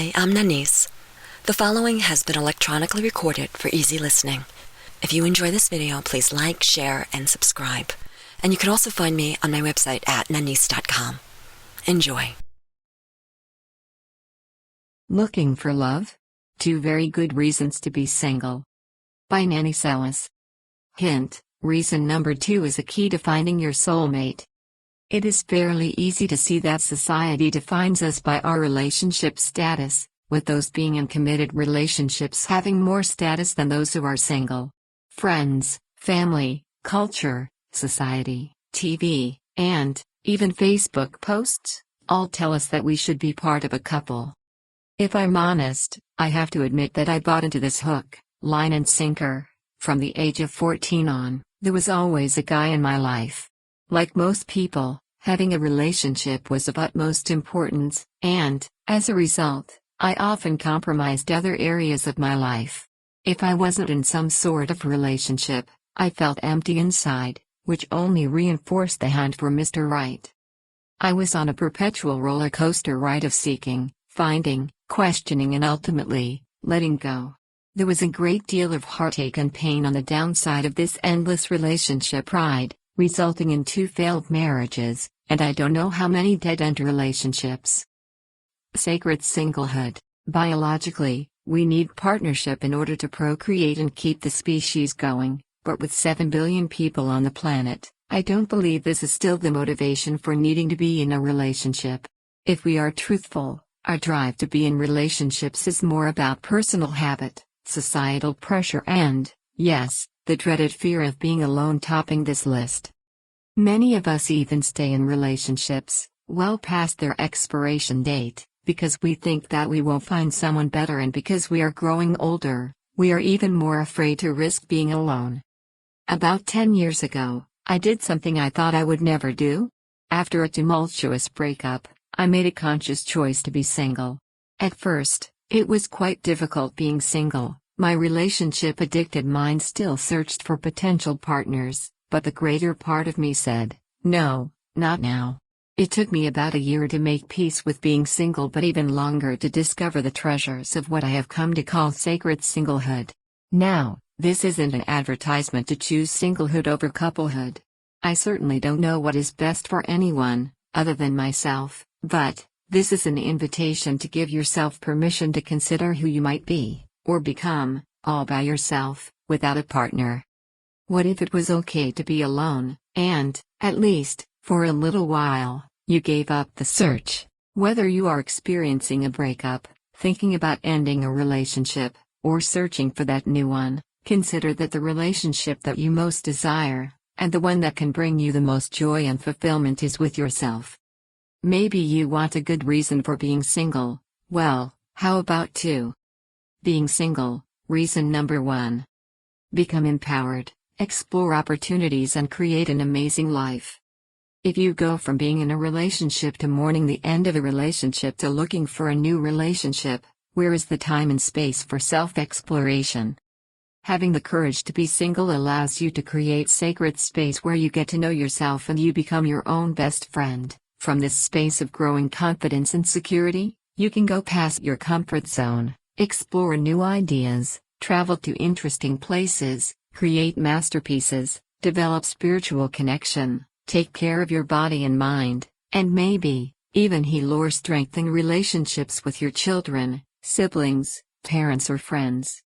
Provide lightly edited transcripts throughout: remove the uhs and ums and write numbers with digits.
Hi, I'm Nanice. The following has been electronically recorded for easy listening. If you enjoy this video, please like, share, and subscribe. And you can also find me on my website at nanice.com. Enjoy. Looking for love? 2 very good reasons to be single. By Nanice Ellis. Hint: reason number 2 is a key to finding your soulmate. It is fairly easy to see that society defines us by our relationship status, with those being in committed relationships having more status than those who are single. Friends, family, culture, society, TV, and even Facebook posts all tell us that we should be part of a couple. If I'm honest, I have to admit that I bought into this hook, line and sinker. From the age of 14 on, there was always a guy in my life. Like most people, having a relationship was of utmost importance, and, as a result, I often compromised other areas of my life. If I wasn't in some sort of relationship, I felt empty inside, which only reinforced the hunt for Mr. Right. I was on a perpetual roller coaster ride of seeking, finding, questioning, and ultimately, letting go. There was a great deal of heartache and pain on the downside of this endless relationship ride, resulting in 2 failed marriages, and I don't know how many dead-end relationships. Sacred singlehood. Biologically, we need partnership in order to procreate and keep the species going, but with 7 billion people on the planet, I don't believe this is still the motivation for needing to be in a relationship. If we are truthful, our drive to be in relationships is more about personal habit, societal pressure, and, yes, the dreaded fear of being alone topping this list. Many of us even stay in relationships, well past their expiration date, because we think that we won't find someone better, and because we are growing older, we are even more afraid to risk being alone. About 10 years ago, I did something I thought I would never do. After a tumultuous breakup, I made a conscious choice to be single. At first, it was quite difficult being single. My relationship-addicted mind still searched for potential partners, but the greater part of me said, no, not now. It took me about a year to make peace with being single, but even longer to discover the treasures of what I have come to call sacred singlehood. Now, this isn't an advertisement to choose singlehood over couplehood. I certainly don't know what is best for anyone, other than myself, but this is an invitation to give yourself permission to consider who you might be, or become, all by yourself, without a partner. What if it was okay to be alone, and, at least, for a little while, you gave up the search? Whether you are experiencing a breakup, thinking about ending a relationship, or searching for that new one, consider that the relationship that you most desire, and the one that can bring you the most joy and fulfillment, is with yourself. Maybe you want a good reason for being single. Well, how about 2? Being single, reason number 1. Become empowered, explore opportunities, and create an amazing life. If you go from being in a relationship to mourning the end of a relationship to looking for a new relationship, where is the time and space for self-exploration? Having the courage to be single allows you to create sacred space where you get to know yourself and you become your own best friend. From this space of growing confidence and security, you can go past your comfort zone, explore new ideas, travel to interesting places, create masterpieces, develop spiritual connection, take care of your body and mind, and maybe, even heal or strengthen relationships with your children, siblings, parents, or friends.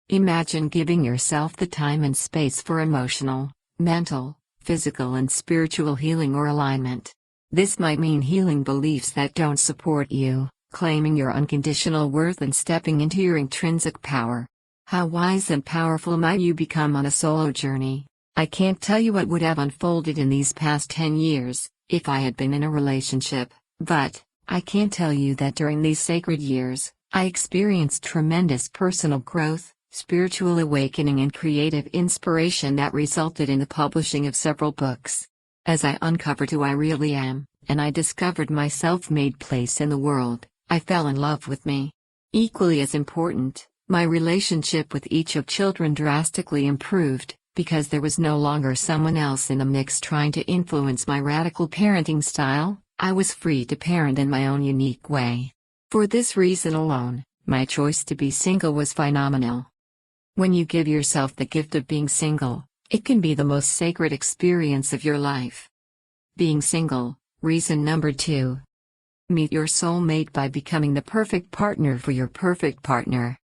Imagine giving yourself the time and space for emotional, mental, physical, and spiritual healing or alignment. This might mean healing beliefs that don't support you, claiming your unconditional worth, and stepping into your intrinsic power. How wise and powerful might you become on a solo journey? I can't tell you what would have unfolded in these past 10 years, if I had been in a relationship, but I can tell you that during these sacred years, I experienced tremendous personal growth, spiritual awakening, and creative inspiration that resulted in the publishing of several books. As I uncovered who I really am, and I discovered my self-made place in the world, I fell in love with me. Equally as important, my relationship with each of children drastically improved, because there was no longer someone else in the mix trying to influence my radical parenting style. I was free to parent in my own unique way. For this reason alone, my choice to be single was phenomenal. When you give yourself the gift of being single, it can be the most sacred experience of your life. Being single, reason number 2. Meet your soulmate by becoming the perfect partner for your perfect partner.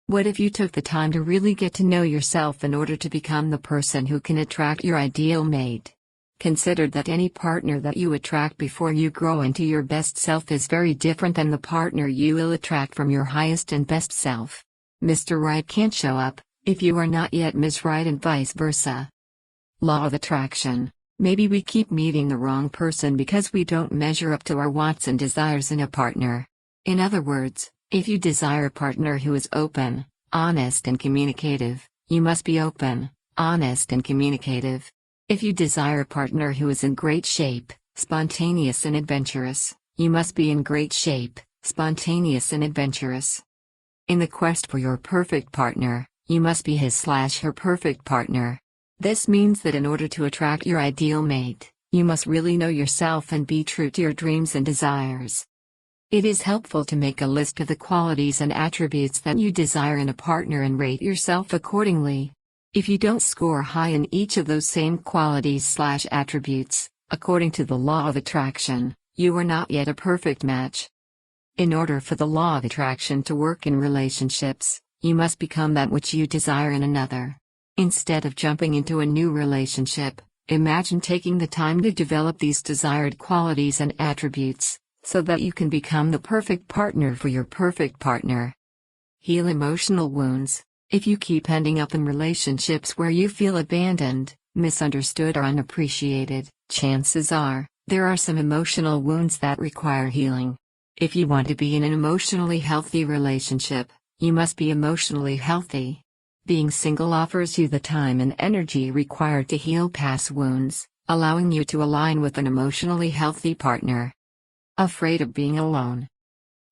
What if you took the time to really get to know yourself in order to become the person who can attract your ideal mate? Consider that any partner that you attract before you grow into your best self is very different than the partner you will attract from your highest and best self. Mr. Right can't show up if you are not yet Ms. Right, and vice versa. Law of attraction. Maybe we keep meeting the wrong person because we don't measure up to our wants and desires in a partner. In other words, if you desire a partner who is open, honest and communicative, you must be open, honest and communicative. If you desire a partner who is in great shape, spontaneous and adventurous, you must be in great shape, spontaneous and adventurous. In the quest for your perfect partner, you must be his/her perfect partner. This means that in order to attract your ideal mate, you must really know yourself and be true to your dreams and desires. It is helpful to make a list of the qualities and attributes that you desire in a partner and rate yourself accordingly. If you don't score high in each of those same qualities/attributes, according to the law of attraction, you are not yet a perfect match. In order for the law of attraction to work in relationships, you must become that which you desire in another. Instead of jumping into a new relationship, imagine taking the time to develop these desired qualities and attributes, so that you can become the perfect partner for your perfect partner. Heal emotional wounds. If you keep ending up in relationships where you feel abandoned, misunderstood or unappreciated, chances are, there are some emotional wounds that require healing. If you want to be in an emotionally healthy relationship, you must be emotionally healthy. Being single offers you the time and energy required to heal past wounds, allowing you to align with an emotionally healthy partner. Afraid of being alone.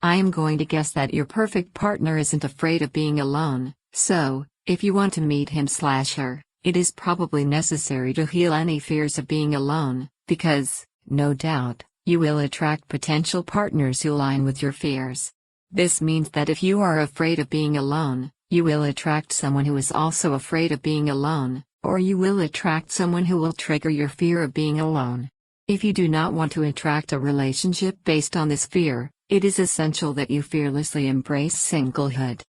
I am going to guess that your perfect partner isn't afraid of being alone, so, if you want to meet him/her, it is probably necessary to heal any fears of being alone, because, no doubt, you will attract potential partners who align with your fears. This means that if you are afraid of being alone, you will attract someone who is also afraid of being alone, or you will attract someone who will trigger your fear of being alone. If you do not want to attract a relationship based on this fear, it is essential that you fearlessly embrace singlehood.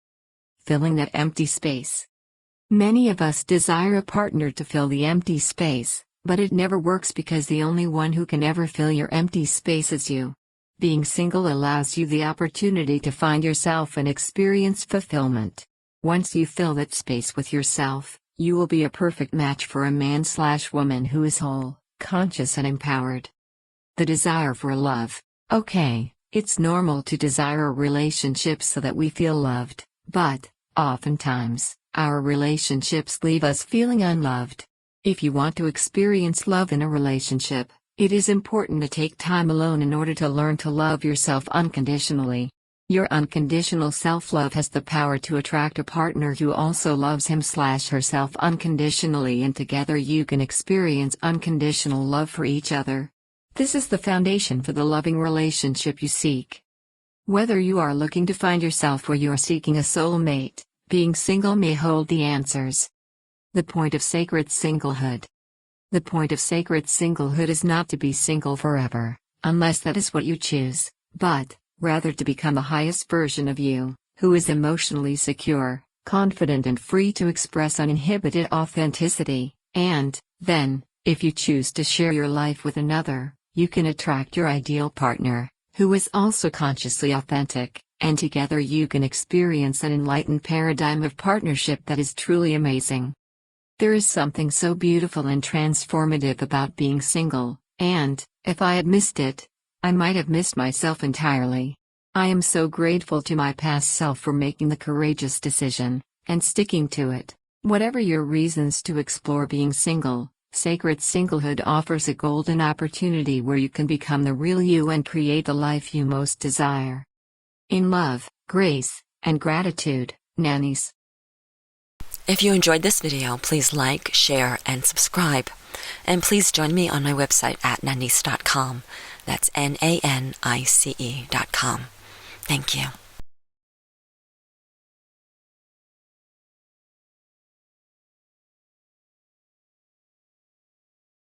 Filling that empty space. Many of us desire a partner to fill the empty space, but it never works because the only one who can ever fill your empty space is you. Being single allows you the opportunity to find yourself and experience fulfillment. Once you fill that space with yourself, you will be a perfect match for a man/woman who is whole, conscious and empowered. The desire for love. Okay, it's normal to desire a relationship so that we feel loved, but, oftentimes, our relationships leave us feeling unloved. If you want to experience love in a relationship, it is important to take time alone in order to learn to love yourself unconditionally. Your unconditional self-love has the power to attract a partner who also loves him/herself unconditionally, and together you can experience unconditional love for each other. This is the foundation for the loving relationship you seek. Whether you are looking to find yourself or you are seeking a soulmate, being single may hold the answers. The point of sacred singlehood. The point of sacred singlehood is not to be single forever, unless that is what you choose, but rather to become the highest version of you, who is emotionally secure, confident and free to express uninhibited authenticity, and, then, if you choose to share your life with another, you can attract your ideal partner, who is also consciously authentic, and together you can experience an enlightened paradigm of partnership that is truly amazing. There is something so beautiful and transformative about being single, and, if I had missed it, I might have missed myself entirely. I am so grateful to my past self for making the courageous decision, and sticking to it. Whatever your reasons to explore being single, sacred singlehood offers a golden opportunity where you can become the real you and create the life you most desire. In love, grace, and gratitude, Nanice. If you enjoyed this video, please like, share, and subscribe. And please join me on my website at nanice.com. That's Nanice.com. Thank you.